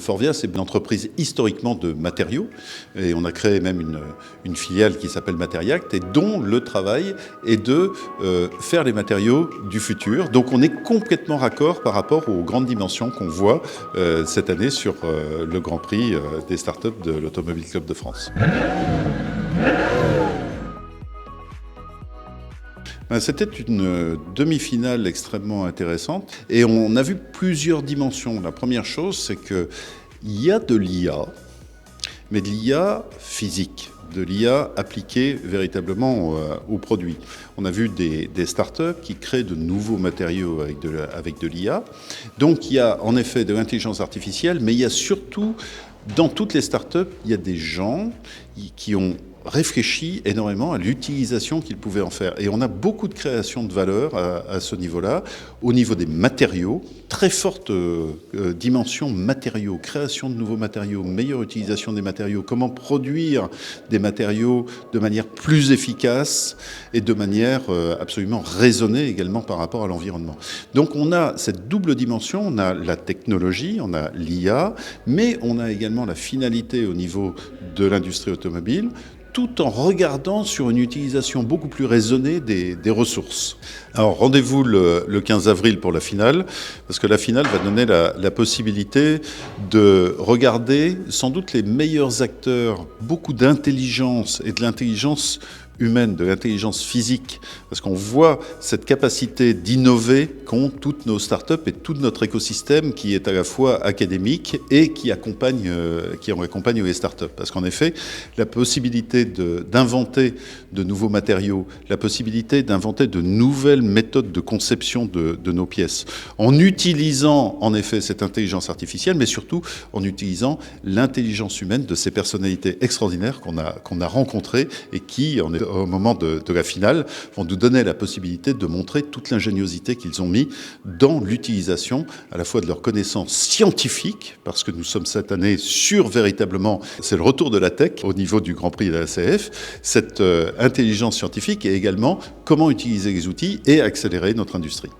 Forvia, c'est une entreprise historiquement de matériaux et on a créé même une filiale qui s'appelle Materiact et dont le travail est de faire les matériaux du futur. Donc on est complètement raccord par rapport aux grandes dimensions qu'on voit cette année sur le Grand Prix des startups de l'Automobile Club de France. C'était une demi-finale extrêmement intéressante et on a vu plusieurs dimensions. La première chose, c'est qu'il y a de l'IA, mais de l'IA physique, de l'IA appliquée véritablement aux produits. On a vu des startups qui créent de nouveaux matériaux avec de l'IA. Donc il y a en effet de l'intelligence artificielle, mais il y a surtout, dans toutes les startups, il y a des gens qui ont réfléchi énormément à l'utilisation qu'ils pouvaient en faire. Et on a beaucoup de création de valeur à ce niveau-là, au niveau des matériaux, très forte dimension matériaux, création de nouveaux matériaux, meilleure utilisation des matériaux, comment produire des matériaux de manière plus efficace et de manière absolument raisonnée également par rapport à l'environnement. Donc on a cette double dimension, on a la technologie, on a l'IA, mais on a également la finalité au niveau de l'industrie automobile, tout en regardant sur une utilisation beaucoup plus raisonnée des ressources. Alors rendez-vous le 15 avril pour la finale, parce que la finale va donner la possibilité de regarder sans doute les meilleurs acteurs, beaucoup d'intelligence et de l'intelligence humaine, de l'intelligence physique, parce qu'on voit cette capacité d'innover qu'ont toutes nos startups et tout notre écosystème qui est à la fois académique et qui accompagne les startups. Parce qu'en effet, la possibilité d'inventer de nouveaux matériaux, la possibilité d'inventer de nouvelles méthodes de conception de nos pièces, en utilisant en effet cette intelligence artificielle, mais surtout en utilisant l'intelligence humaine de ces personnalités extraordinaires qu'on a rencontrées et qui, au moment de la finale, vont nous donner la possibilité de montrer toute l'ingéniosité qu'ils ont mis dans l'utilisation à la fois de leurs connaissances scientifiques, parce que nous sommes cette année sur véritablement, c'est le retour de la tech au niveau du Grand Prix de la ACF, cette intelligence scientifique et également comment utiliser les outils et accélérer notre industrie.